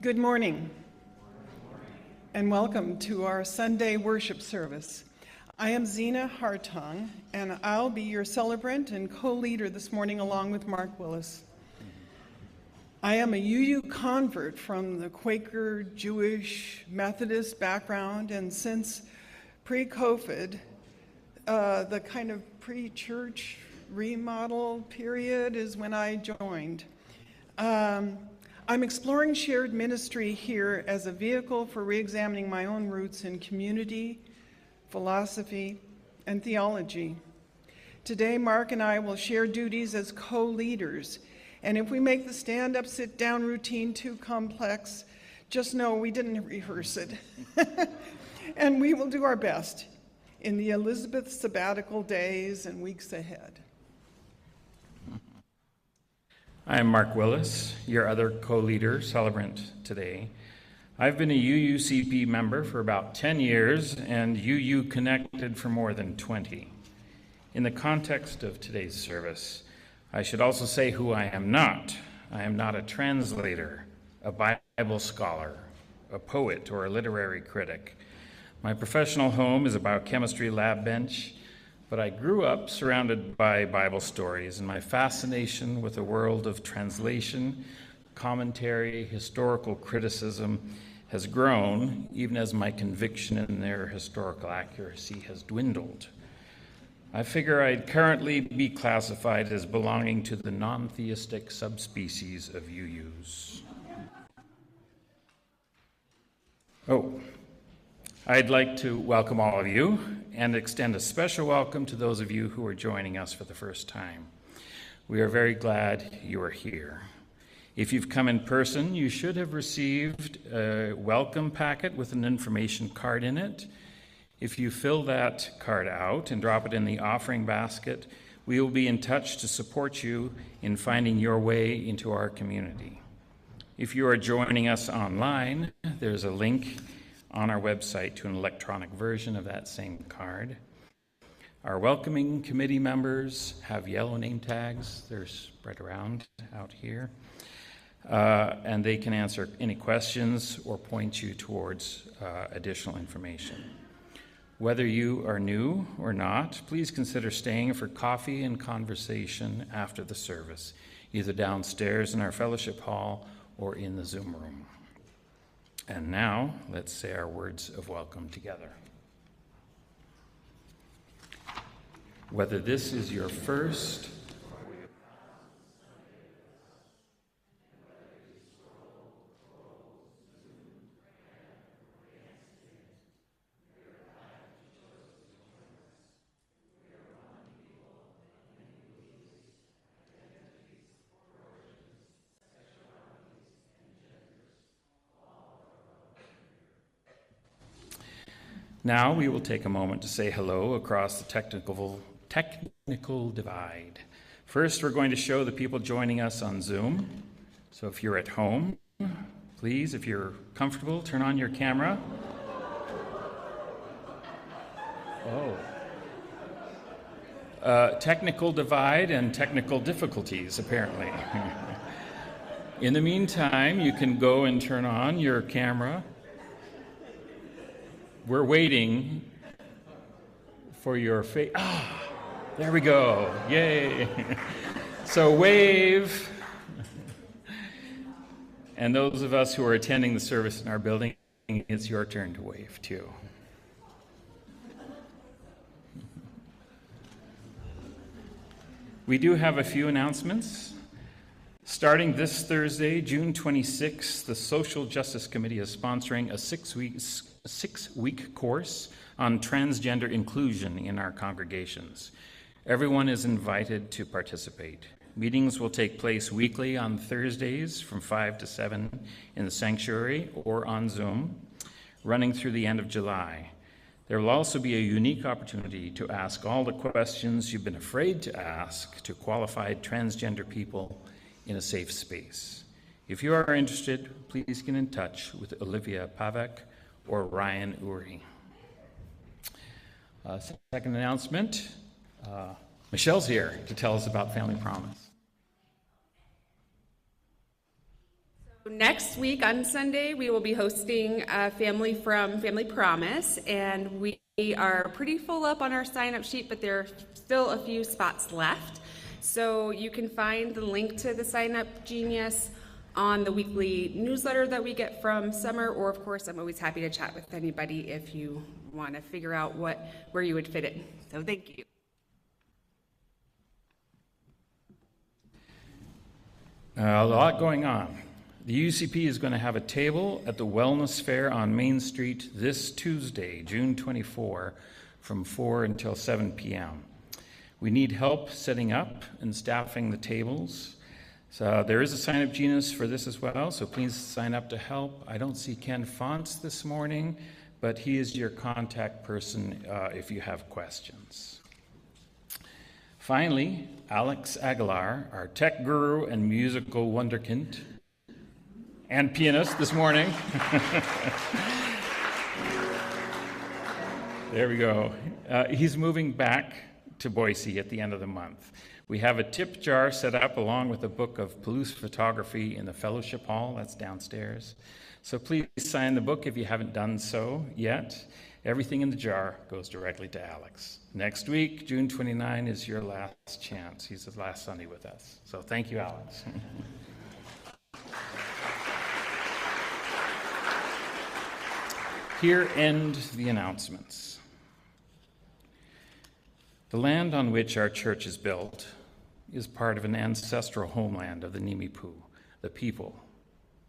Good morning, and welcome to our Sunday worship service. I am Zena Hartong, and I'll be your celebrant and co-leader this morning along with Mark Willis. I am a UU convert from the Quaker, Jewish, Methodist background, and since pre-COVID, the kind of pre-church remodel period is when I joined. I'm exploring shared ministry here as a vehicle for re-examining my own roots in community, philosophy, and theology. Today, Mark and I will share duties as co-leaders, and if we make the stand-up, sit-down routine too complex, just know we didn't rehearse it. And we will do our best in the Elizabeth sabbatical days and weeks ahead. I'm Mark Willis, your other co-leader celebrant today. I've been a UUCP member for about 10 years and UU Connected for more than 20. In the context of today's service, I should also say who I am not. I am not a translator, a Bible scholar, a poet, or a literary critic. My professional home is a biochemistry lab bench, but I grew up surrounded by Bible stories, and my fascination with the world of translation, commentary, historical criticism has grown, even as my conviction in their historical accuracy has dwindled. I figure I'd currently be classified as belonging to the non-theistic subspecies of UUs. I'd like to welcome all of you and extend a special welcome to those of you who are joining us for the first time. We are very glad you are here. If you've come in person, you should have received a welcome packet with an information card in it. If you fill that card out and drop it in the offering basket, we will be in touch to support you in finding your way into our community. If you are joining us online, there's a link on our website to an electronic version of that same card. Our welcoming committee members have yellow name tags. They're spread around out here. And they can answer any questions or point you towards additional information. Whether you are new or not, please consider staying for coffee and conversation after the service, either downstairs in our fellowship hall or in the Zoom room. And now, let's say our words of welcome together. Whether this is your first Now we will take a moment to say hello across the technical divide. First, we're going to show the people joining us on Zoom. So if you're at home, please, if you're comfortable, turn on your camera. Technical divide and technical difficulties, apparently. In the meantime, you can go and turn on your camera. We're waiting for your face. There we go. Yay. So wave. And those of us who are attending the service in our building, it's your turn to wave too. We do have a few announcements. Starting this Thursday, June 26th, the Social Justice Committee is sponsoring a six-week course on transgender inclusion in our congregations. Everyone is invited to participate. Meetings will take place weekly on Thursdays from 5 to 7 in the sanctuary or on Zoom, running through the end of July. There will also be a unique opportunity to ask all the questions you've been afraid to ask to qualified transgender people in a safe space. If you are interested, please get in touch with Olivia Pavek or Ryan Uri. Second announcement, Michelle's here to tell us about Family Promise. So Next week on Sunday, we will be hosting a family from Family Promise, and we are pretty full up on our sign-up sheet, but there are still a few spots left. So you can find the link to the Sign Up Genius on the weekly newsletter that we get from Summer, or of course, I'm always happy to chat with anybody if you want to figure out where you would fit it. So thank you. A lot going on. The UUCP is going to have a table at the Wellness Fair on Main Street this Tuesday, June 24, from 4 until 7 p.m. We need help setting up and staffing the tables. So there is a sign-up genius for this as well, so please sign up to help. I don't see Ken Fonts this morning, but he is your contact person if you have questions. Finally, Alex Aguilar, our tech guru and musical wonderkind, and pianist this morning. There we go. He's moving back to Boise at the end of the month. We have a tip jar set up along with a book of Palouse photography in the fellowship hall. That's downstairs. So please sign the book if you haven't done so yet. Everything in the jar goes directly to Alex. Next week, June 29, is your last chance. He's the last Sunday with us. So thank you, Alex. Here end the announcements. The land on which our church is built is part of an ancestral homeland of the Nimipu, the people,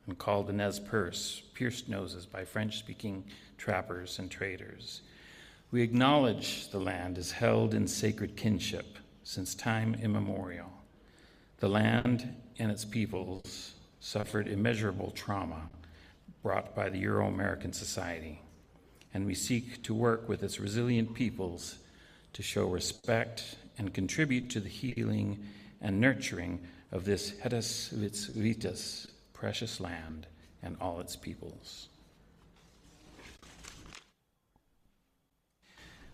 and called the Nez Perce, pierced noses by French-speaking trappers and traders. We acknowledge the land is held in sacred kinship since time immemorial. The land and its peoples suffered immeasurable trauma brought by the Euro-American society, and we seek to work with its resilient peoples to show respect and contribute to the healing and nurturing of this Hetas Vitas, precious land, and all its peoples.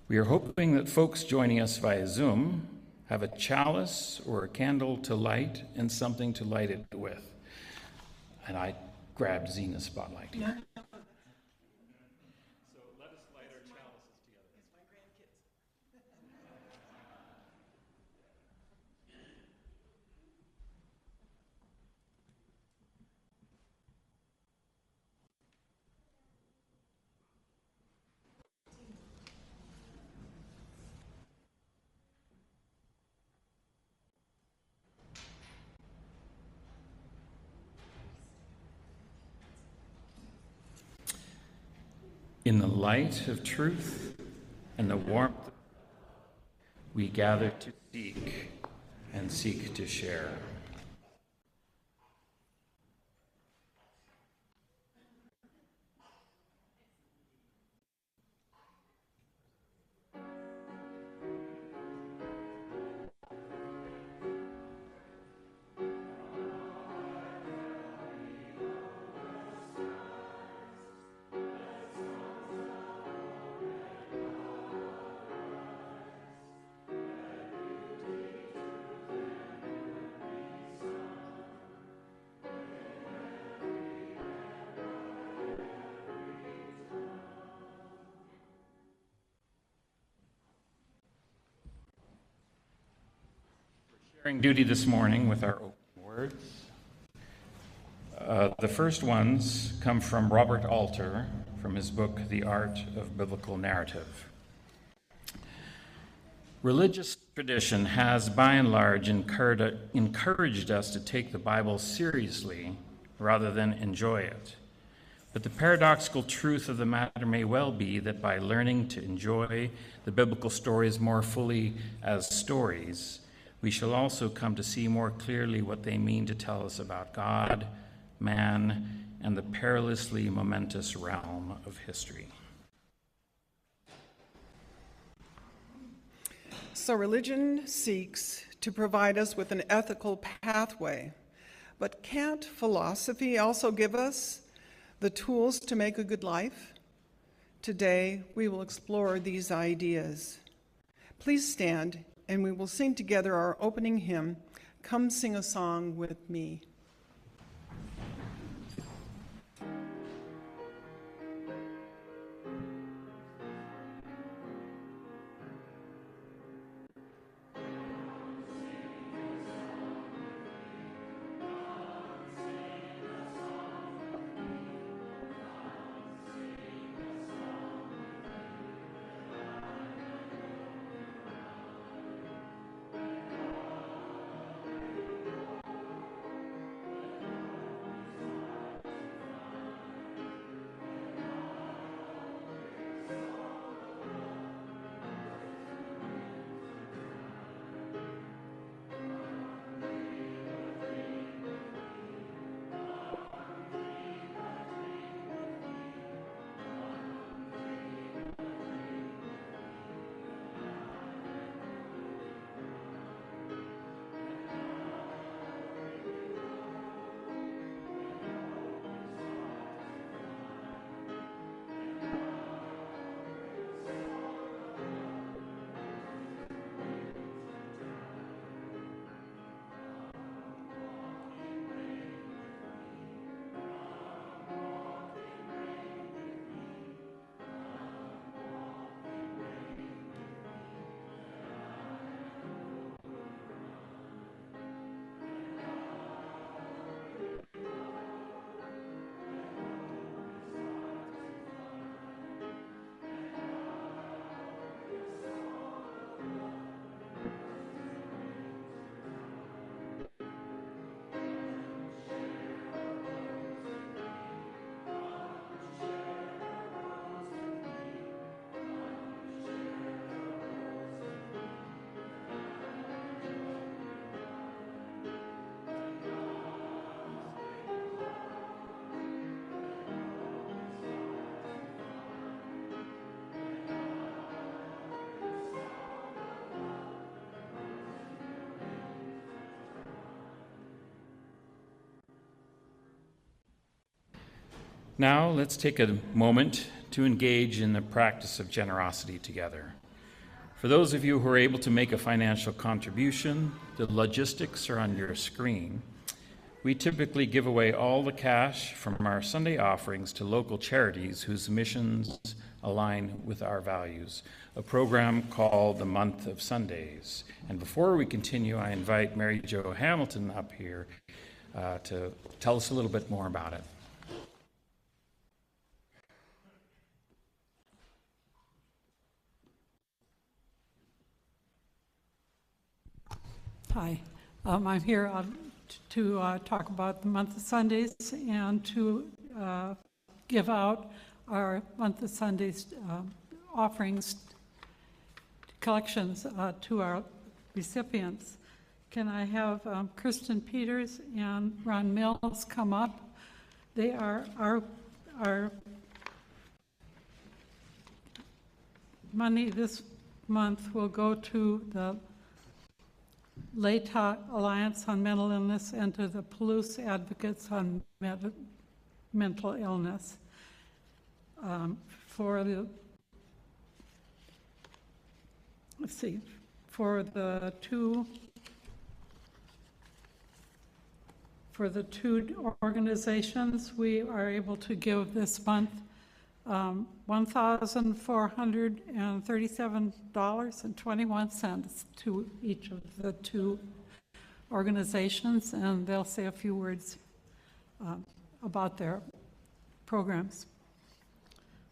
We are hoping that folks joining us via Zoom have a chalice or a candle to light and something to light it with. And I grabbed Zena's spotlight here. So let us light our chalices together. It's my grandkids. In the light of truth and the warmth, we gather to seek and seek to share. Sharing duty this morning with our open words. The first ones come from Robert Alter from his book, The Art of Biblical Narrative. Religious tradition has, by and large, encouraged us to take the Bible seriously rather than enjoy it. But the paradoxical truth of the matter may well be that by learning to enjoy the biblical stories more fully as stories, we shall also come to see more clearly what they mean to tell us about God, man, and the perilously momentous realm of history. So religion seeks to provide us with an ethical pathway, but can't philosophy also give us the tools to make a good life? Today, we will explore these ideas. Please stand, and we will sing together our opening hymn, Come Sing a Song with Me. Now, let's take a moment to engage in the practice of generosity together. For those of you who are able to make a financial contribution, the logistics are on your screen. We typically give away all the cash from our Sunday offerings to local charities whose missions align with our values, a program called the Month of Sundays. And before we continue, I invite Mary Jo Hamilton up here to tell us a little bit more about it. Hi, I'm here to talk about the Month of Sundays and to give out our Month of Sundays offerings, collections to our recipients. Can I have Kristen Peters and Ron Mills come up? They are our money this month will go to the LATA Alliance on Mental Illness and to the Palouse Advocates on Mental Illness. For the two organizations, we are able to give this month $1,437.21 to each of the two organizations, and they'll say a few words about their programs.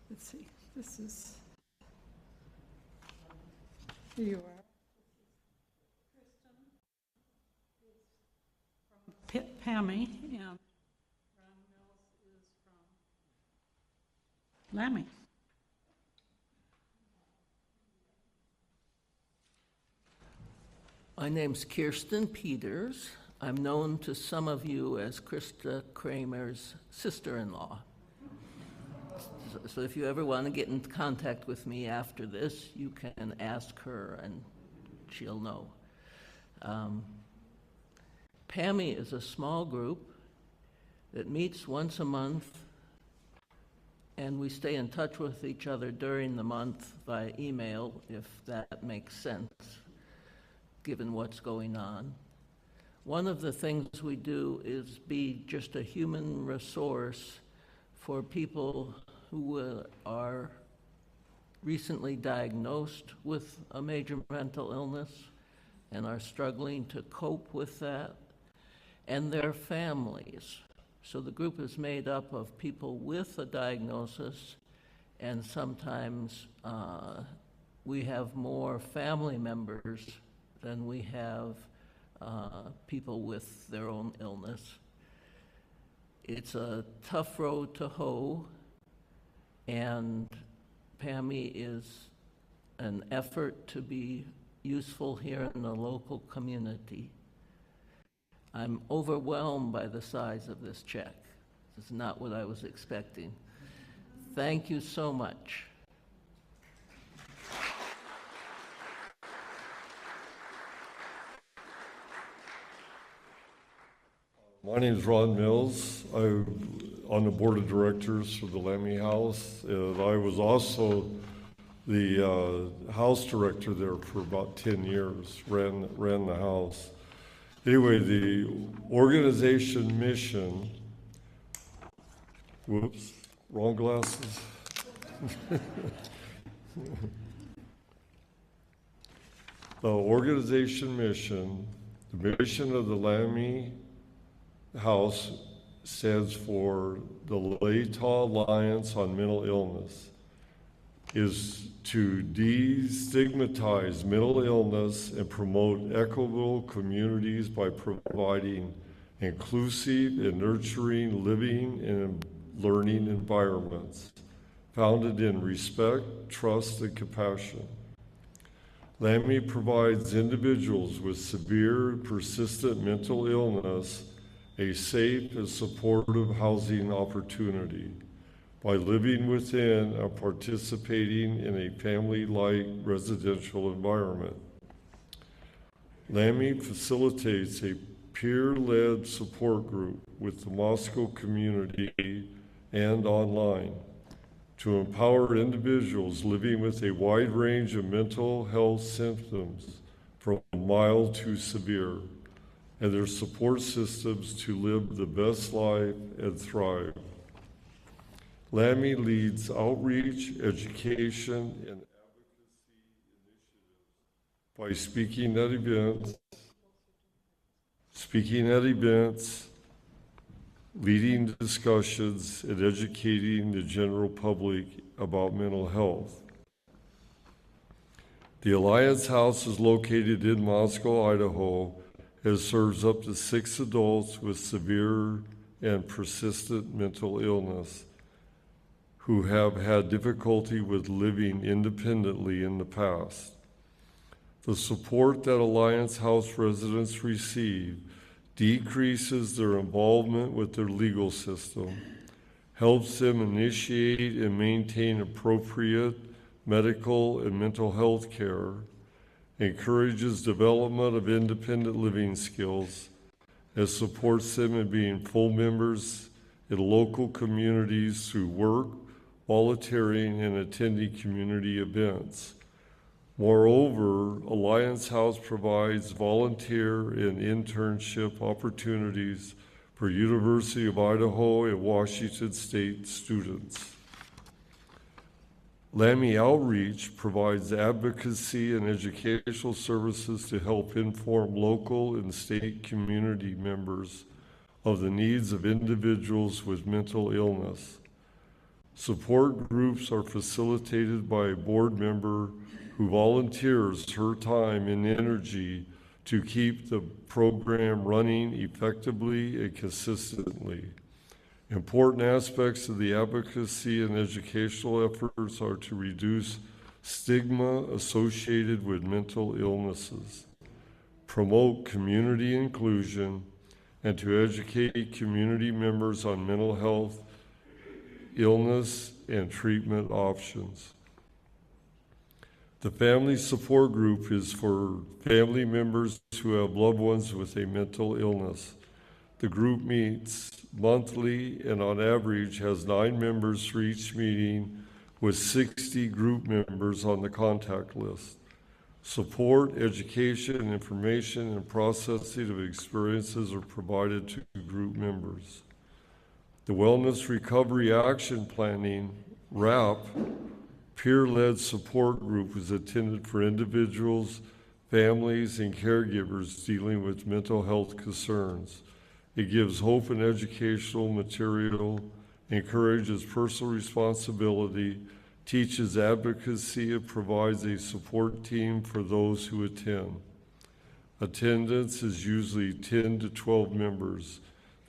Let's see, this is, here you are. Kristen is from PAMI, and Ron Mills is from LAMI. My name's Kirsten Peters. I'm known to some of you as Krista Kramer's sister-in-law. So if you ever want to get in contact with me after this, you can ask her and she'll know. PAMI is a small group that meets once a month, and we stay in touch with each other during the month by email, if that makes sense, given what's going on. One of the things we do is be just a human resource for people who are recently diagnosed with a major mental illness and are struggling to cope with that, and their families. So the group is made up of people with a diagnosis, and sometimes we have more family members than we have people with their own illness. It's a tough road to hoe, and PAMI is an effort to be useful here in the local community. I'm overwhelmed by the size of this check. This is not what I was expecting. Thank you so much. My name is Ron Mills. I'm on the board of directors for the LAMI House, and I was also the house director there for about 10 years, ran the house. Anyway, the organization mission, whoops, wrong glasses. The organization mission, the mission of the LAMI House stands for the LATA Alliance on Mental Illness, is to destigmatize mental illness and promote equitable communities by providing inclusive and nurturing living and learning environments founded in respect, trust, and compassion. LAMI provides individuals with severe, persistent mental illness a safe and supportive housing opportunity by living within and participating in a family-like residential environment. LAMI facilitates a peer-led support group with the Moscow community and online to empower individuals living with a wide range of mental health symptoms from mild to severe, and their support systems to live the best life and thrive. LAMI leads outreach, education, and advocacy initiatives by speaking at events, leading discussions, and educating the general public about mental health. The Alliance House is located in Moscow, Idaho, and serves up to 6 adults with severe and persistent mental illness who have had difficulty with living independently in the past. The support that Alliance House residents receive decreases their involvement with their legal system, helps them initiate and maintain appropriate medical and mental health care, encourages development of independent living skills, and supports them in being full members in local communities through work, volunteering, and attending community events. Moreover, Alliance House provides volunteer and internship opportunities for University of Idaho and Washington State students. LAMI Outreach provides advocacy and educational services to help inform local and state community members of the needs of individuals with mental illness. Support groups are facilitated by a board member who volunteers her time and energy to keep the program running effectively and consistently. Important aspects of the advocacy and educational efforts are to reduce stigma associated with mental illnesses, promote community inclusion, and to educate community members on mental health, illness, and treatment options. The Family Support Group is for family members who have loved ones with a mental illness. The group meets monthly and on average has 9 members for each meeting with 60 group members on the contact list. Support, education, information, and processing of experiences are provided to group members. The Wellness Recovery Action Planning, WRAP, peer-led support group is intended for individuals, families, and caregivers dealing with mental health concerns. It gives hope and educational material, encourages personal responsibility, teaches advocacy, and provides a support team for those who attend. Attendance is usually 10 to 12 members.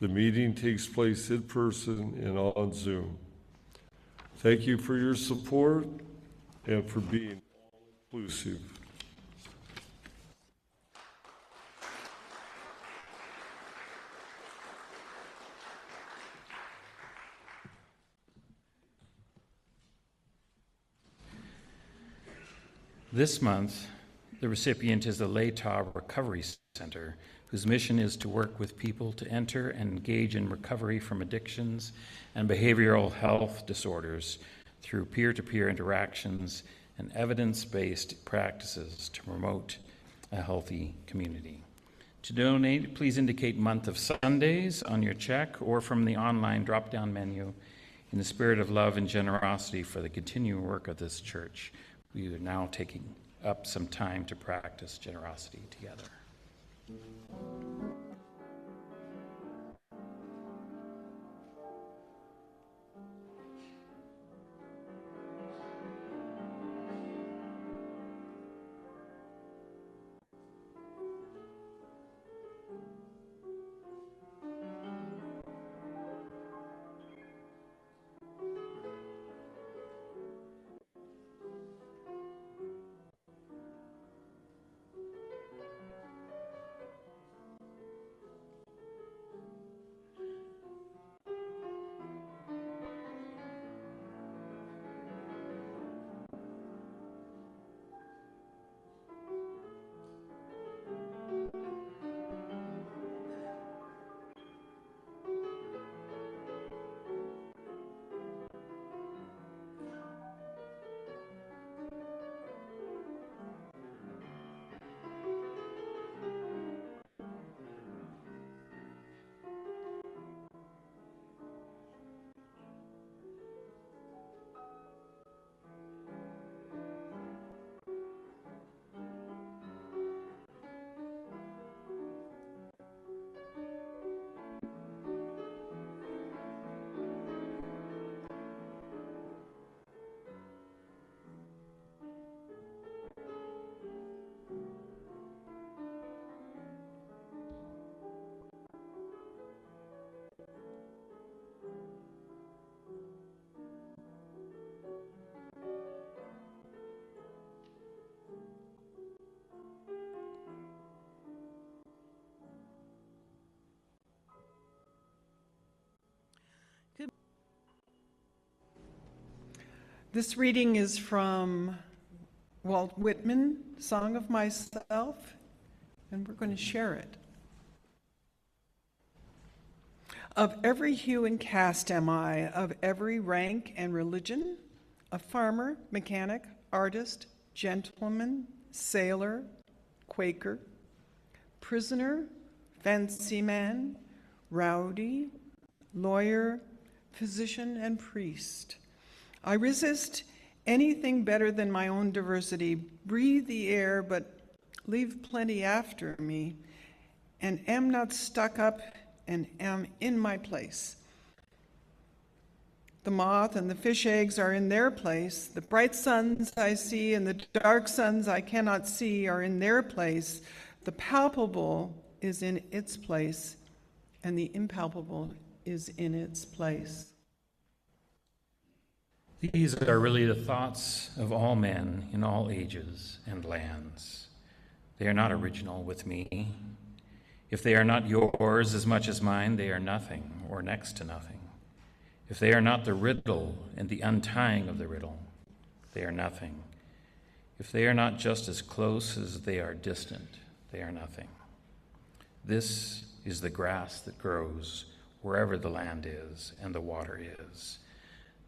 The meeting takes place in person and on Zoom. Thank you for your support and for being all-inclusive. This month, the recipient is the Latah Recovery Center, whose mission is to work with people to enter and engage in recovery from addictions and behavioral health disorders through peer-to-peer interactions and evidence-based practices to promote a healthy community. To donate, please indicate month of Sundays on your check or from the online drop-down menu. In the spirit of love and generosity for the continuing work of this church, we are now taking up some time to practice generosity together. This reading is from Walt Whitman, Song of Myself, and we're going to share it. Of every hue and caste am I, of every rank and religion, a farmer, mechanic, artist, gentleman, sailor, Quaker, prisoner, fancy man, rowdy, lawyer, physician, and priest. I resist anything better than my own diversity, breathe the air, but leave plenty after me, and am not stuck up and am in my place. The moth and the fish eggs are in their place. The bright suns I see and the dark suns I cannot see are in their place. The palpable is in its place, and the impalpable is in its place. These are really the thoughts of all men in all ages and lands. They are not original with me. If they are not yours as much as mine, they are nothing or next to nothing. If they are not the riddle and the untying of the riddle, they are nothing. If they are not just as close as they are distant, they are nothing. This is the grass that grows wherever the land is and the water is.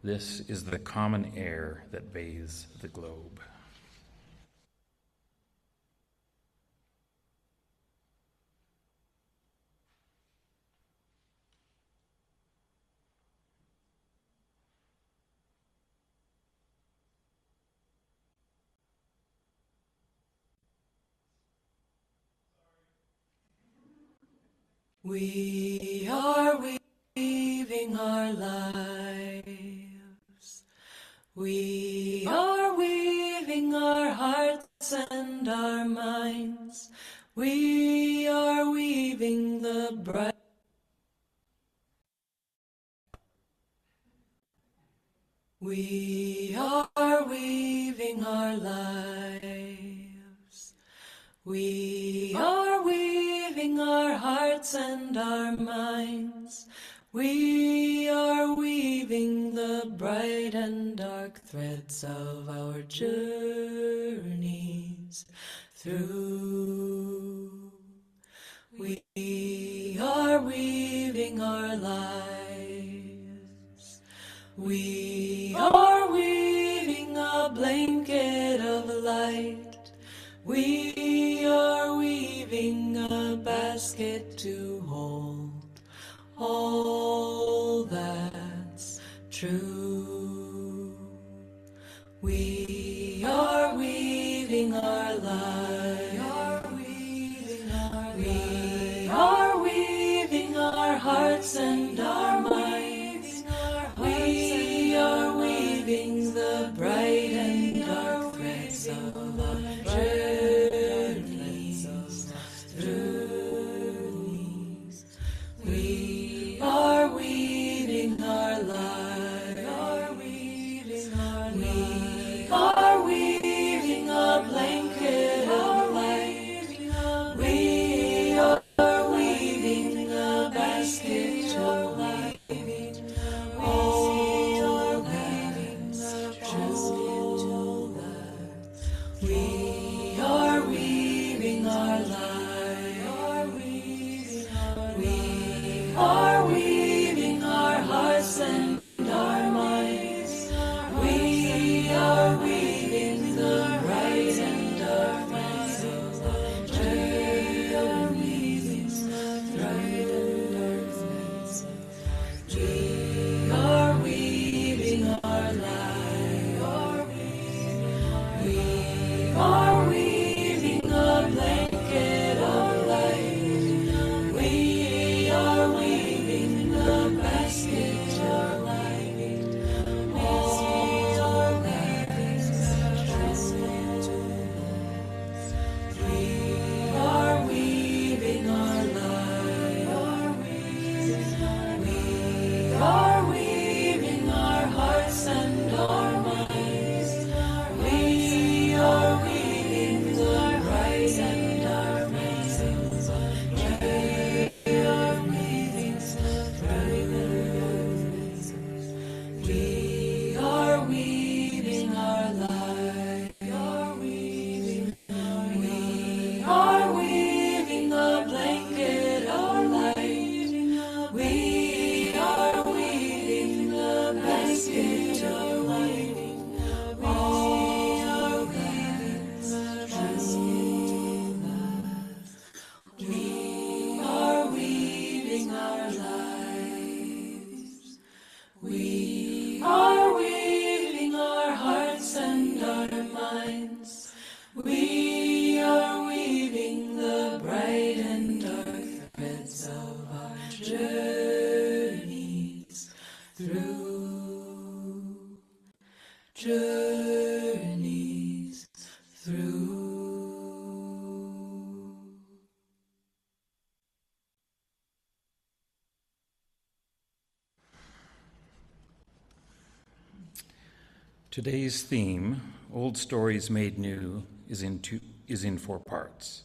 This is the common air that bathes the globe. We are weaving our lives. We are weaving our hearts and our minds. We are weaving the bright. We are weaving our lives. We are weaving our hearts and our minds. We are weaving the bright and dark threads of our journeys through. We are weaving our lives. We are weaving a blanket of light. We are weaving a basket to hold all that's true. We are weaving our lives. We are weaving our hearts and our minds. We are weaving the bright and dark threads of our journeys through. We are weaving our lives. We through, journeys through. Today's theme, Old Stories Made New, is in 4 parts.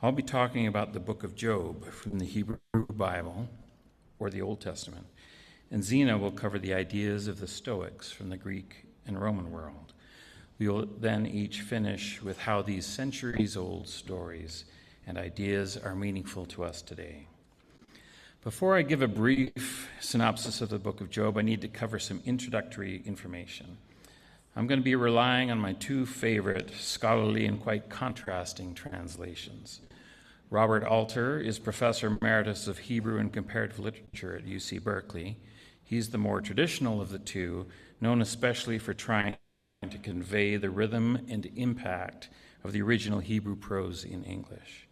I'll be talking about the book of Job from the Hebrew Bible, or the Old Testament, and Zena will cover the ideas of the Stoics from the Greek and Roman world. We will then each finish with how these centuries-old stories and ideas are meaningful to us today. Before I give a brief synopsis of the book of Job, I need to cover some introductory information. I'm going to be relying on my 2 favorite scholarly and quite contrasting translations. Robert Alter is Professor Emeritus of Hebrew and Comparative Literature at UC Berkeley. He's the more traditional of the 2, known especially for trying to convey the rhythm and impact of the original Hebrew prose in English.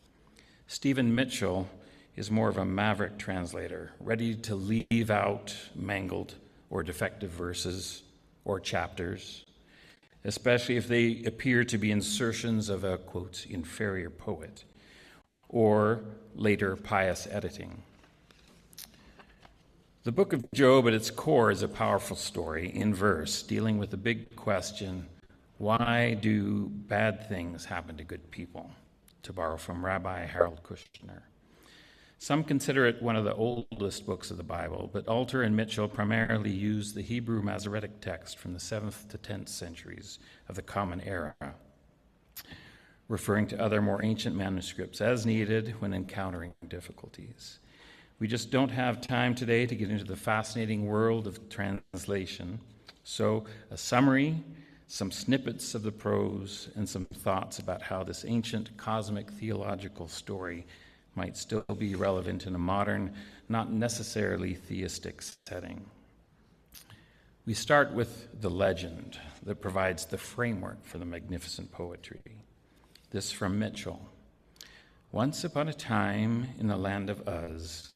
Stephen Mitchell is more of a maverick translator, ready to leave out mangled or defective verses or chapters, especially if they appear to be insertions of a, quote, inferior poet, or later pious editing. The book of Job at its core is a powerful story in verse, dealing with the big question, why do bad things happen to good people? To borrow from Rabbi Harold Kushner. Some consider it one of the oldest books of the Bible, but Alter and Mitchell primarily use the Hebrew Masoretic text from the 7th to 10th centuries of the Common Era, referring to other more ancient manuscripts as needed when encountering difficulties. We just don't have time today to get into the fascinating world of translation, so a summary, some snippets of the prose, and some thoughts about how this ancient cosmic theological story might still be relevant in a modern, not necessarily theistic setting. We start with the legend that provides the framework for the magnificent poetry. This from Mitchell. Once upon a time in the land of Uz,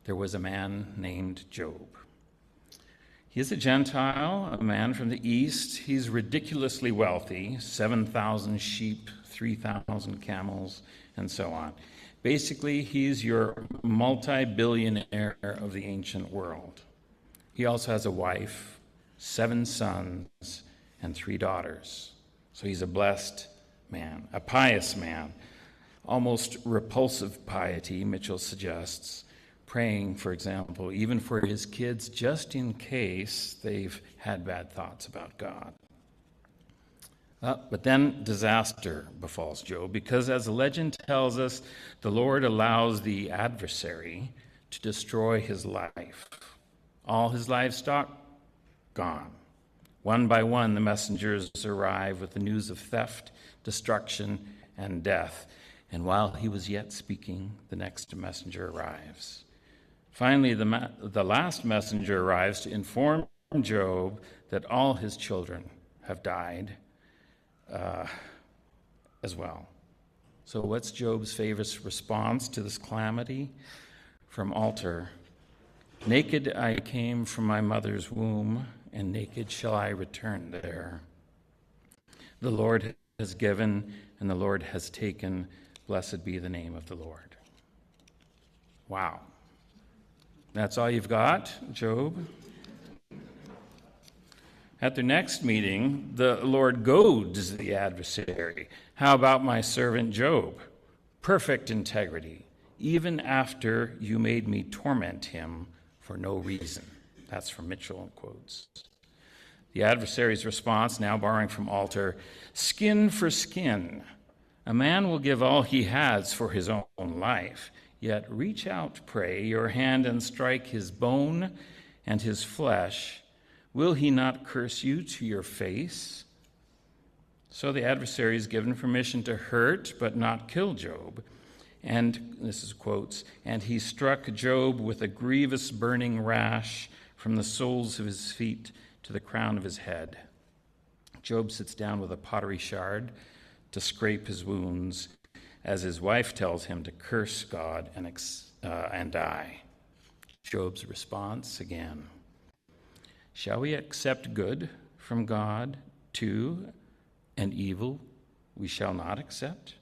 there was a man named Job. He is a Gentile, a man from the East. He's ridiculously wealthy, 7,000 sheep, 3,000 camels, and so on. Basically, he's your multi-billionaire of the ancient world. He also has a wife, 7 sons, and 3 daughters. So he's a blessed man, a pious man, almost repulsive piety, Mitchell suggests, praying, for example, even for his kids just in case they've had bad thoughts about God. But then disaster befalls Job, because as the legend tells us, the Lord allows the adversary to destroy his life. All his livestock, gone. One by one, the messengers arrive with the news of theft, destruction, and death. And while he was yet speaking, the next messenger arrives. Finally, the last messenger arrives to inform Job that all his children have died as well. So what's Job's famous response to this calamity? From Alter, naked I came from my mother's womb, and naked shall I return there. The Lord has given, and the Lord has taken. Blessed be the name of the Lord. Wow. That's all you've got, Job? At their next meeting, the Lord goads the adversary. How about my servant Job? Perfect integrity, even after you made me torment him for no reason. That's from Mitchell, quotes. The adversary's response, now borrowing from Alter, skin for skin. A man will give all he has for his own life, yet reach out, pray, your hand and strike his bone and his flesh. Will he not curse you to your face? So the adversary is given permission to hurt but not kill Job. And this is quotes, and he struck Job with a grievous burning rash from the soles of his feet to the crown of his head. Job sits down with a pottery shard to scrape his wounds, as his wife tells him to curse God and die. Job's response again. Shall we accept good from God too, and evil we shall not accept?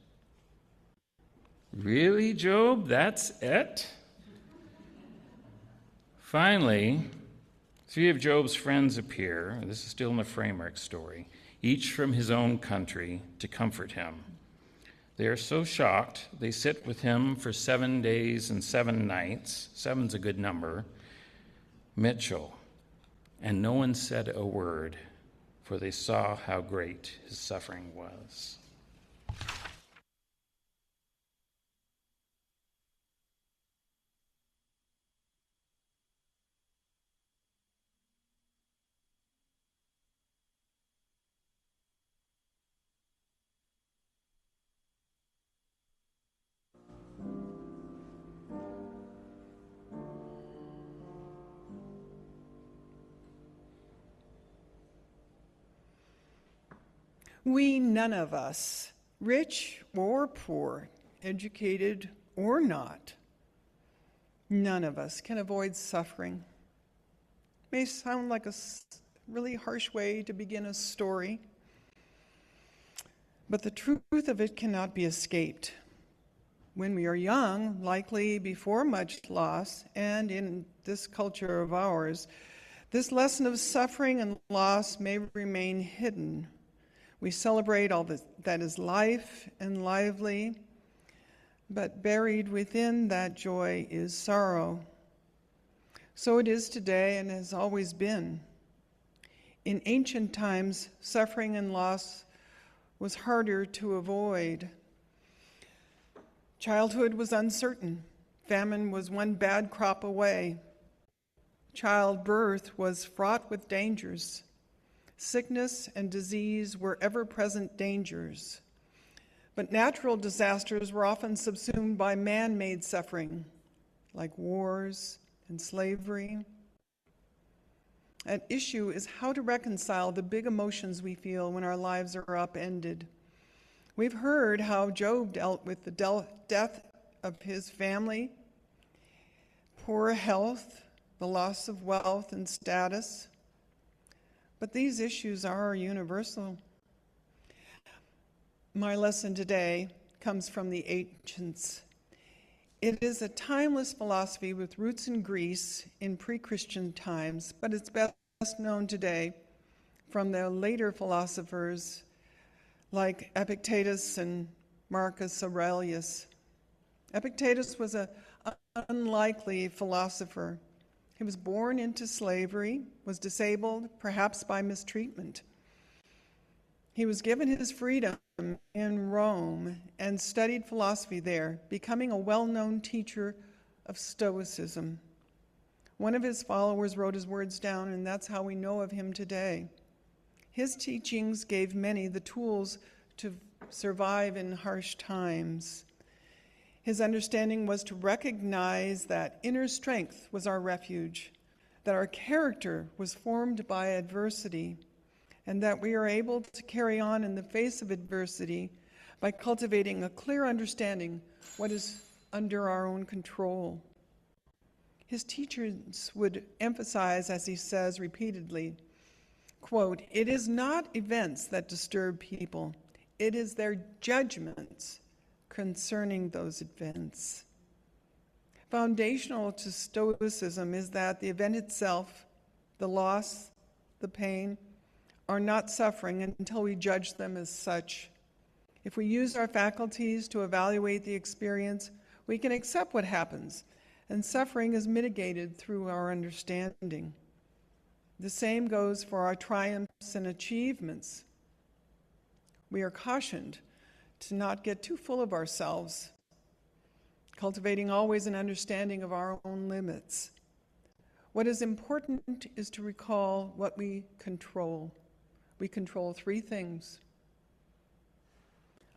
Really, Job? That's it? Finally, three of Job's friends appear, this is still in the framework story, each from his own country, to comfort him. They are so shocked, they sit with him for 7 days and 7 nights. 7's a good number. Mitchell. And no one said a word, for they saw how great his suffering was. We none of us, rich or poor, educated or not, none of us can avoid suffering. May sound like a really harsh way to begin a story, but the truth of it cannot be escaped. When we are young, likely before much loss, and in this culture of ours, this lesson of suffering and loss may remain hidden. We celebrate all that is life and lively, but buried within that joy is sorrow. So it is today and has always been. In ancient times, suffering and loss was harder to avoid. Childhood was uncertain. Famine was one bad crop away. Childbirth was fraught with dangers. Sickness and disease were ever-present dangers. But natural disasters were often subsumed by man-made suffering, like wars and slavery. At issue is how to reconcile the big emotions we feel when our lives are upended. We've heard how Job dealt with the death of his family, poor health, the loss of wealth and status. But these issues are universal. My lesson today comes from the ancients. It is a timeless philosophy with roots in Greece in pre-Christian times, but it's best known today from the later philosophers like Epictetus and Marcus Aurelius. Epictetus was an unlikely philosopher. He was born into slavery, was disabled, perhaps by mistreatment. He was given his freedom in Rome and studied philosophy there, becoming a well-known teacher of Stoicism. One of his followers wrote his words down, and that's how we know of him today. His teachings gave many the tools to survive in harsh times. His understanding was to recognize that inner strength was our refuge, that our character was formed by adversity, and that we are able to carry on in the face of adversity by cultivating a clear understanding what is under our own control. His teachers would emphasize, as he says repeatedly, quote, "It is not events that disturb people, it is their judgments concerning those events." Foundational to Stoicism is that the event itself, the loss, the pain, are not suffering until we judge them as such. If we use our faculties to evaluate the experience, we can accept what happens, and suffering is mitigated through our understanding. The same goes for our triumphs and achievements. We are cautioned to not get too full of ourselves, cultivating always an understanding of our own limits. What is important is to recall what we control. We control 3 things: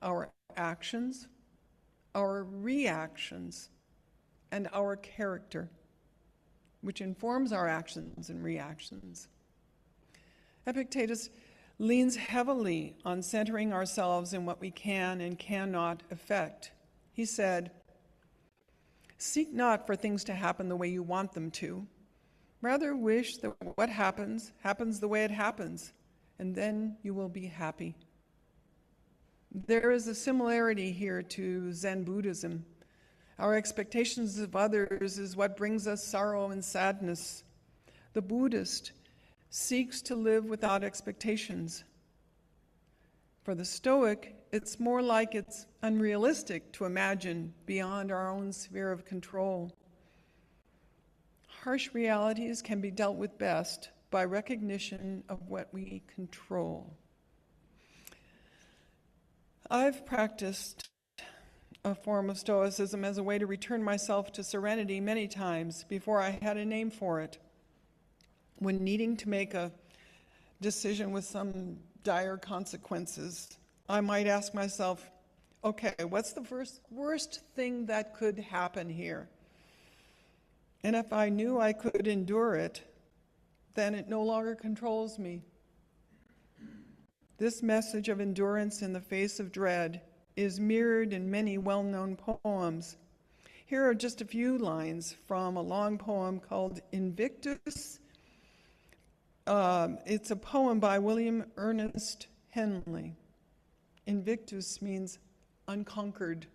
our actions, our reactions, and our character, which informs our actions and reactions. Epictetus leans heavily on centering ourselves in what we can and cannot affect. He said, "Seek not for things to happen the way you want them to. Rather wish that what happens the way it happens, and then you will be happy. There is a similarity here to Zen Buddhism. Our expectations of others is what brings us sorrow and sadness. The Buddhist seeks to live without expectations. For the Stoic, it's more like it's unrealistic to imagine beyond our own sphere of control. Harsh realities can be dealt with best by recognition of what we control. I've practiced a form of Stoicism as a way to return myself to serenity many times before I had a name for it. When needing to make a decision with some dire consequences, I might ask myself, okay, what's the worst thing that could happen here? And if I knew I could endure it, then it no longer controls me. This message of endurance in the face of dread is mirrored in many well-known poems. Here are just a few lines from a long poem called Invictus. It's a poem by William Ernest Henley. Invictus means unconquered.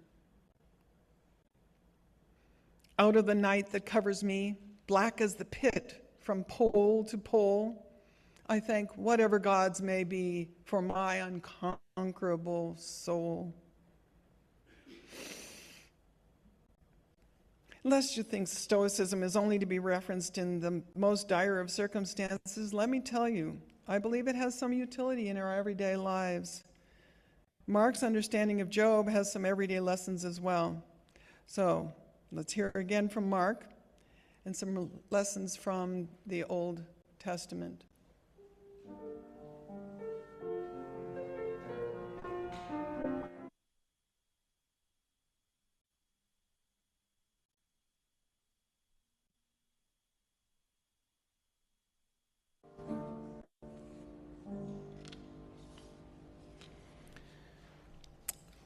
Out of the night that covers me, black as the pit from pole to pole, I thank whatever gods may be for my unconquerable soul. Lest you think Stoicism is only to be referenced in the most dire of circumstances, let me tell you, I believe it has some utility in our everyday lives. Mark's understanding of Job has some everyday lessons as well. So let's hear again from Mark and some lessons from the Old Testament.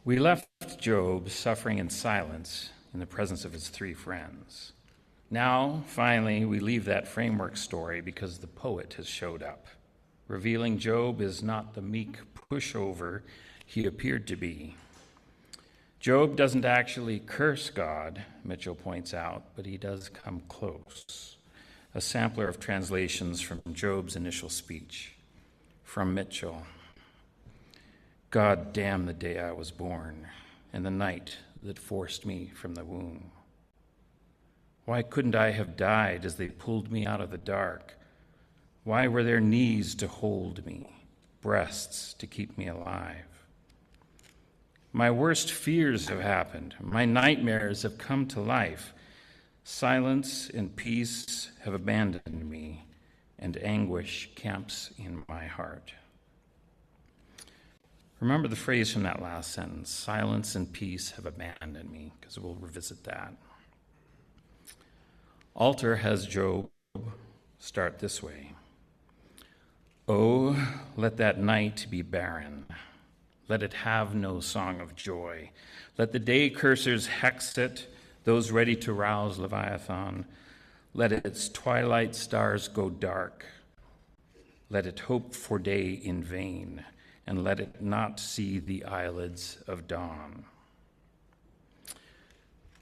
We left Job suffering in silence in the presence of his three friends. Now, finally, we leave that framework story because the poet has showed up, revealing Job is not the meek pushover he appeared to be. Job doesn't actually curse God, Mitchell points out, but he does come close. A sampler of translations from Job's initial speech. From Mitchell: God damn the day I was born, and the night that forced me from the womb. Why couldn't I have died as they pulled me out of the dark? Why were there knees to hold me, breasts to keep me alive? My worst fears have happened. My nightmares have come to life. Silence and peace have abandoned me, and anguish camps in my heart. Remember the phrase from that last sentence, silence and peace have abandoned me, because we'll revisit that. Alter has Job start this way. Oh, let that night be barren. Let it have no song of joy. Let the day cursers hex it, those ready to rouse Leviathan. Let its twilight stars go dark. Let it hope for day in vain, and let it not see the eyelids of dawn.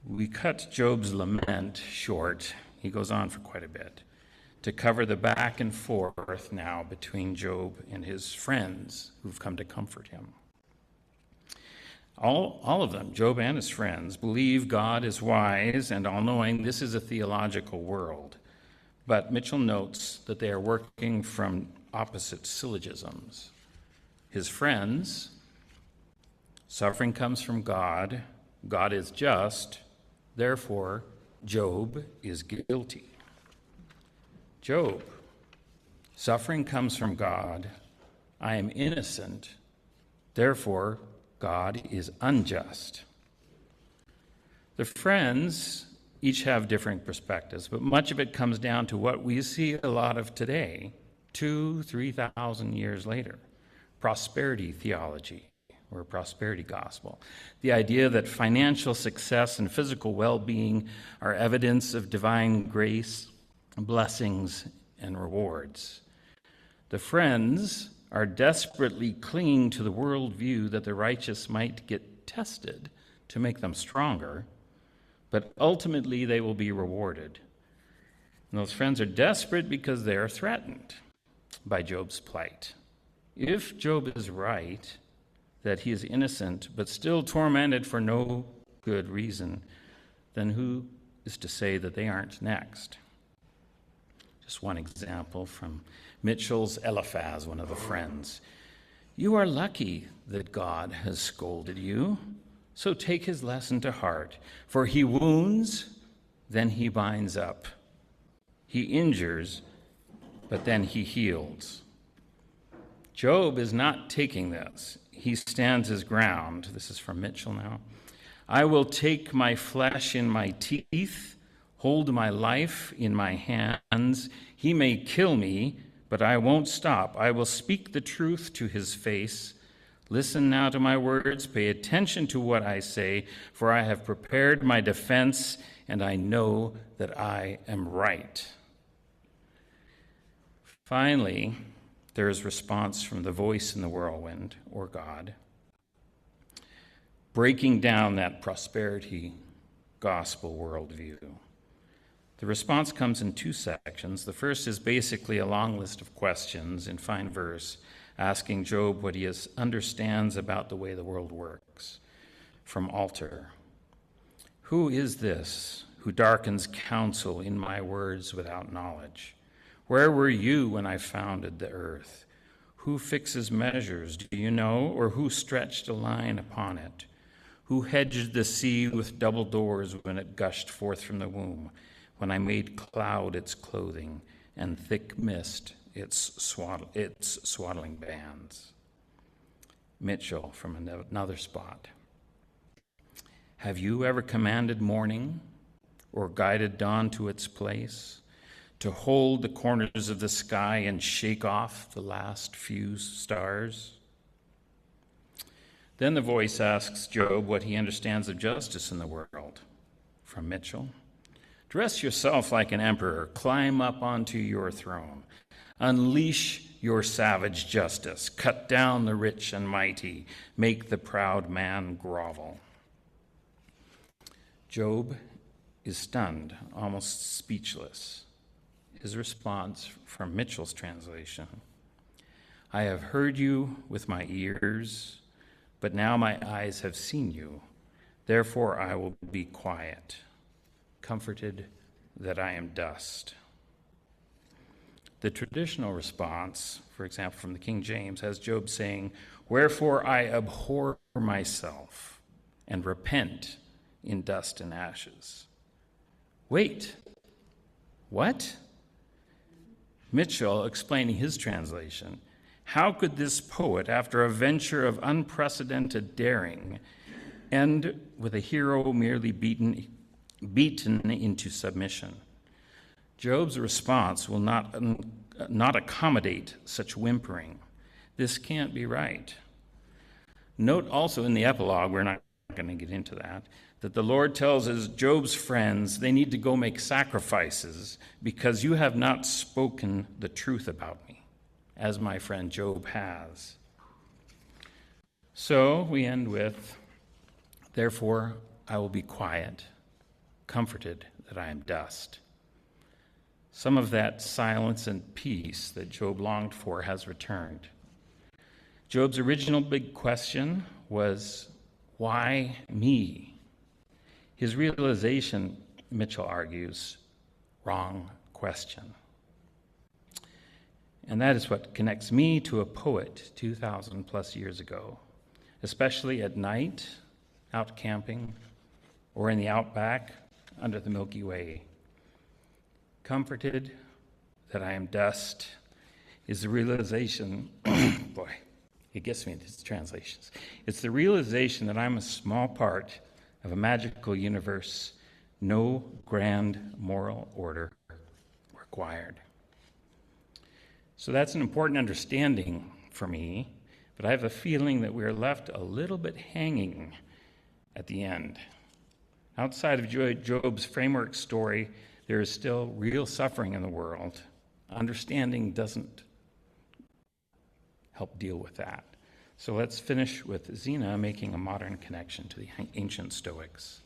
We cut Job's lament short. He goes on for quite a bit to cover the back and forth now between Job and his friends who've come to comfort him. All of them, Job and his friends, believe God is wise and all-knowing. This is a theological world. But Mitchell notes that they are working from opposite syllogisms. His friends, suffering comes from God. God is just. Therefore, Job is guilty. Job, suffering comes from God. I am innocent. Therefore, God is unjust. The friends each have different perspectives, but much of it comes down to what we see a lot of today, 2,000-3,000 years later. Prosperity theology, or prosperity gospel. The idea that financial success and physical well-being are evidence of divine grace blessings and rewards. The friends are desperately clinging to the worldview that the righteous might get tested to make them stronger, but ultimately they will be rewarded. And those friends are desperate because they are threatened by Job's plight. If Job is right that he is innocent but still tormented for no good reason, then who is to say that they aren't next? Just one example from Mitchell's Eliphaz, one of the friends. You are lucky that God has scolded you, so take his lesson to heart. For he wounds, then he binds up. He injures, but then he heals. Job is not taking this. He stands his ground. This is from Mitchell now. I will take my flesh in my teeth, hold my life in my hands. He may kill me, but I won't stop. I will speak the truth to his face. Listen now to my words. Pay attention to what I say, for I have prepared my defense, and I know that I am right. Finally, there is response from the voice in the whirlwind, or God, breaking down that prosperity gospel worldview. The response comes in two sections. The first is basically a long list of questions in fine verse, asking Job what he understands about the way the world works. From Altar, who is this who darkens counsel in my words without knowledge? Where were you when I founded the earth? Who fixes measures, do you know, or who stretched a line upon it? Who hedged the sea with double doors when it gushed forth from the womb, when I made cloud its clothing and thick mist its swaddling bands? Mitchell from another spot. Have you ever commanded morning or guided dawn to its place, to hold the corners of the sky and shake off the last few stars? Then the voice asks Job what he understands of justice in the world. From Mitchell, dress yourself like an emperor, climb up onto your throne, unleash your savage justice, cut down the rich and mighty, make the proud man grovel. Job is stunned, almost speechless. His response from Mitchell's translation, I have heard you with my ears, but now my eyes have seen you. Therefore I will be quiet, comforted that I am dust. The traditional response, for example, from the King James, has Job saying, wherefore I abhor myself and repent in dust and ashes. Wait, what? Mitchell, explaining his translation, how could this poet, after a venture of unprecedented daring, end with a hero merely beaten into submission? Job's response will not accommodate such whimpering. This can't be right. Note also in the epilogue, we're not going to get into that the Lord tells Job's friends they need to go make sacrifices because you have not spoken the truth about me, as my friend Job has. So we end with, therefore I will be quiet, comforted that I am dust. Some of that silence and peace that Job longed for has returned. Job's original big question was, why me? His realization, Mitchell argues, wrong question. And that is what connects me to a poet 2,000 plus years ago, especially at night, out camping, or in the outback under the Milky Way. Comforted that I am dust is the realization, boy, it gets me in these translations. It's the realization that I'm a small part of a magical universe, no grand moral order required. So that's an important understanding for me, but I have a feeling that we're left a little bit hanging at the end. Outside of Job's framework story, There is still real suffering in the world. Understanding doesn't help deal with that. So let's finish with Zena making a modern connection to the ancient Stoics.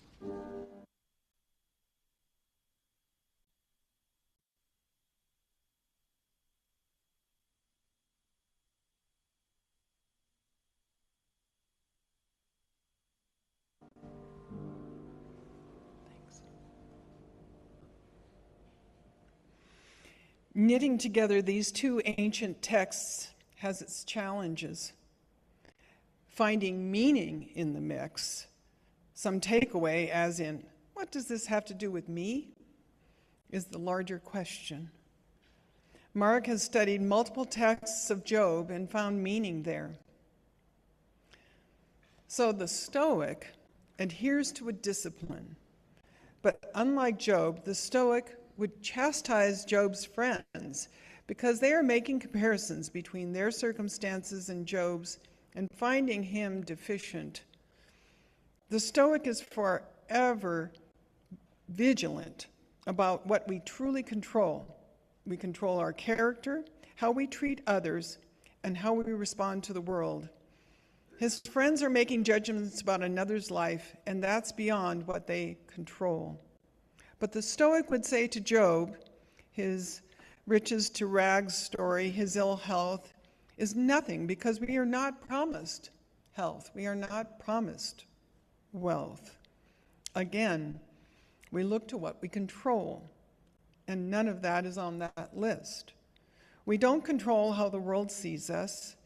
Knitting together these two ancient texts has its challenges. Finding meaning in the mix, some takeaway as in, what does this have to do with me, is the larger question. Mark has studied multiple texts of Job and found meaning there. So the Stoic adheres to a discipline, but unlike Job, the Stoic would chastise Job's friends because they are making comparisons between their circumstances and Job's and finding him deficient. The Stoic is forever vigilant about what we truly control. We control our character, how we treat others, and how we respond to the world. His friends are making judgments about another's life, and that's beyond what they control. But the Stoic would say to Job, his riches to rags story, his ill health, is nothing because we are not promised health. We are not promised wealth. Again, we look to what we control, and none of that is on that list. We don't control how the world sees us,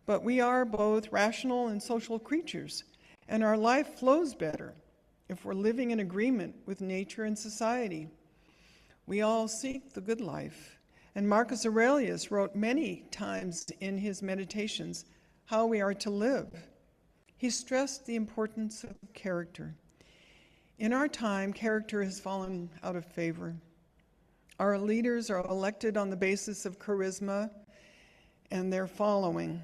but we are both rational and social creatures, and our life flows better if we're living in agreement with nature and society. We all seek the good life, and Marcus Aurelius wrote many times in his meditations how we are to live. He stressed the importance of character. In our time, character has fallen out of favor. Our leaders are elected on the basis of charisma and their following.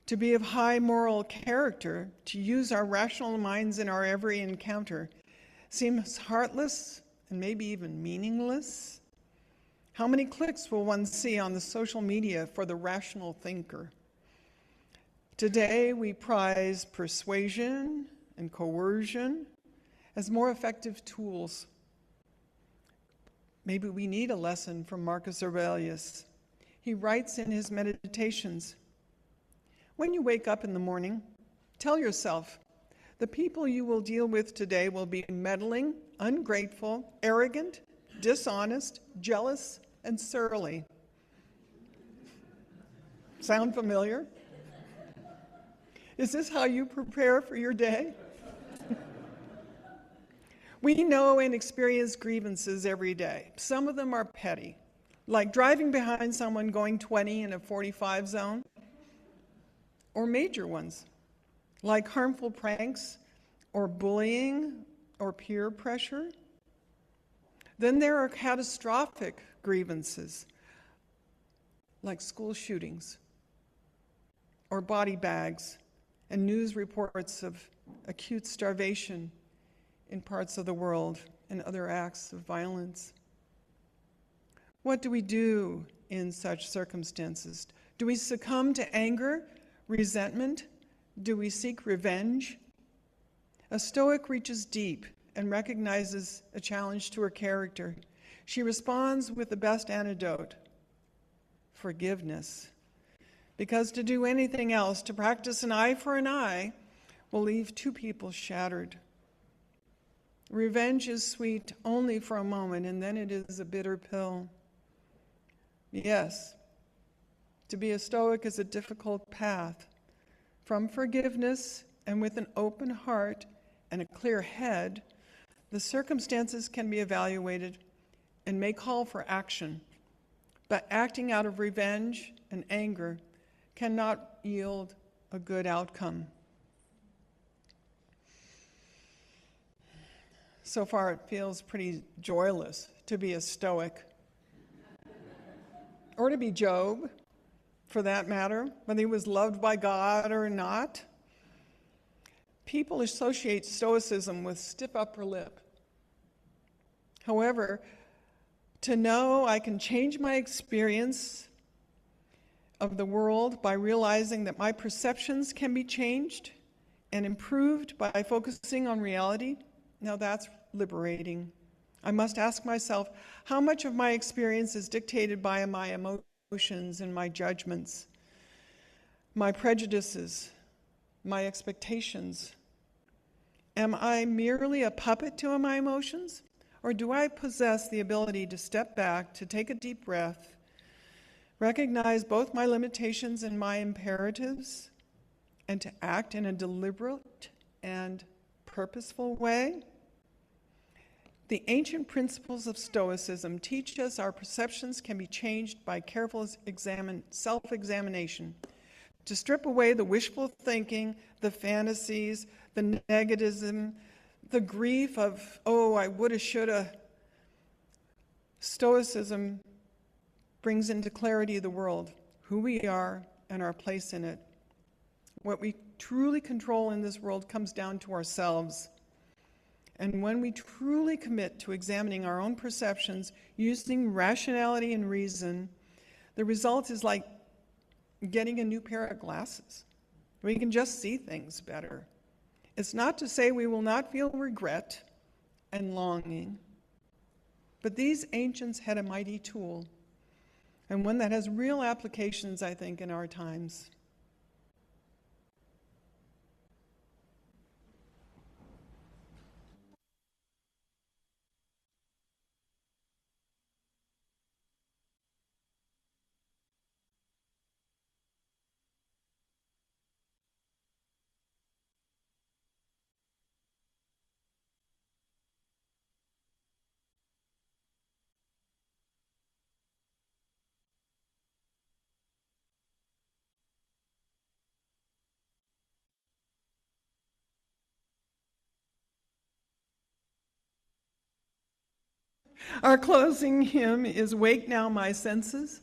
To be of high moral character, to use our rational minds in our every encounter, seems heartless and maybe even meaningless. How many clicks will one see on the social media for the rational thinker? Today, we prize persuasion and coercion as more effective tools. Maybe we need a lesson from Marcus Aurelius. He writes in his meditations, when you wake up in the morning, tell yourself, the people you will deal with today will be meddling, ungrateful, arrogant, dishonest, jealous, and surly. Sound familiar? Is this how you prepare for your day? We know and experience grievances every day. Some of them are petty, like driving behind someone going 20 in a 45 zone, or major ones, like harmful pranks, or bullying, or peer pressure. Then there are catastrophic grievances, like school shootings, or body bags, and news reports of acute starvation in parts of the world, and other acts of violence. What do we do in such circumstances? Do we succumb to anger, resentment? Do we seek revenge? A Stoic reaches deep and recognizes a challenge to her character. She responds with the best antidote, forgiveness. Because to do anything else, to practice an eye for an eye, will leave two people shattered. Revenge is sweet only for a moment, and then it is a bitter pill. Yes, to be a Stoic is a difficult path. From forgiveness and with an open heart and a clear head, the circumstances can be evaluated and may call for action. But acting out of revenge and anger cannot yield a good outcome. So far, it feels pretty joyless to be a Stoic. Or to be Job, for that matter, whether he was loved by God or not. People associate Stoicism with stiff upper lip. However, To know I can change my experience of the world by realizing that my perceptions can be changed and improved by focusing on reality, now that's liberating. I must ask myself, how much of my experience is dictated by my emotions and my judgments, my prejudices, my expectations? Am I merely a puppet to my emotions? Or do I possess the ability to step back, to take a deep breath, recognize both my limitations and my imperatives, and to act in a deliberate and purposeful way? The ancient principles of Stoicism teach us our perceptions can be changed by careful self-examination, to strip away the wishful thinking, the fantasies, the negativism, the grief of, oh, I woulda, shoulda. Stoicism brings into clarity the world, who we are, and our place in it. What we truly control in this world comes down to ourselves. And when we truly commit to examining our own perceptions using rationality and reason, the result is like getting a new pair of glasses. We can just see things better. It's not to say we will not feel regret and longing, but these ancients had a mighty tool, and one that has real applications, I think, in our times. Our closing hymn is Wake Now My Senses.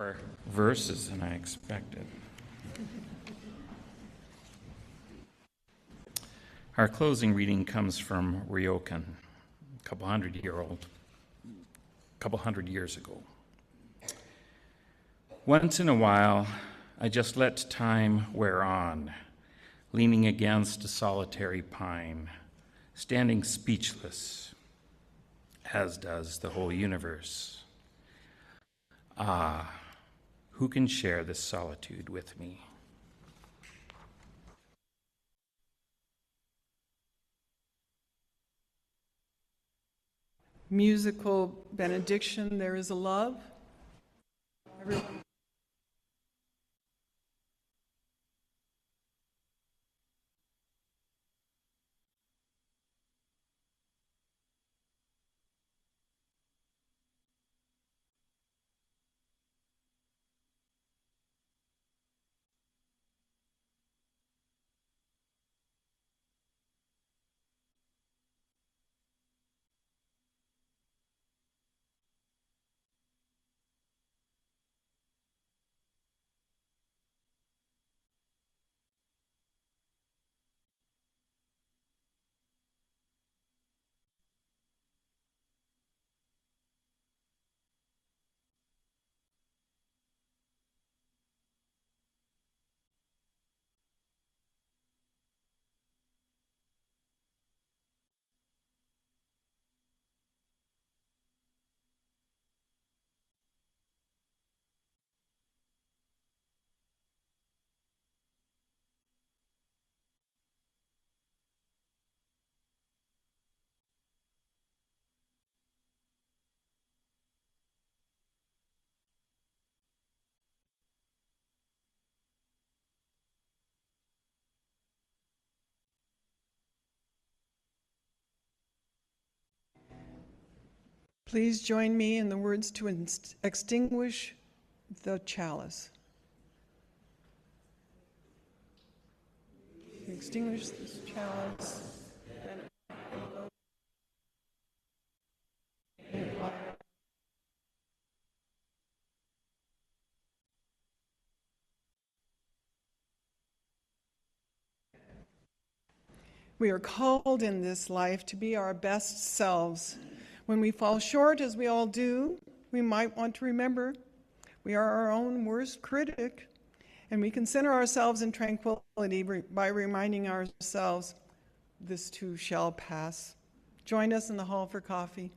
more verses than I expected. Our closing reading comes from Ryokan, a couple hundred years ago. Once in a while, I just let time wear on, leaning against a solitary pine, standing speechless, as does the whole universe. Ah, who can share this solitude with me? Musical benediction, there is a love. Everyone. Please join me in the words to extinguish the chalice. Extinguish this chalice. We are called in this life to be our best selves. When we fall short, as we all do, we might want to remember we are our own worst critic, and we can center ourselves in tranquility by reminding ourselves, this too shall pass. Join us in the hall for coffee.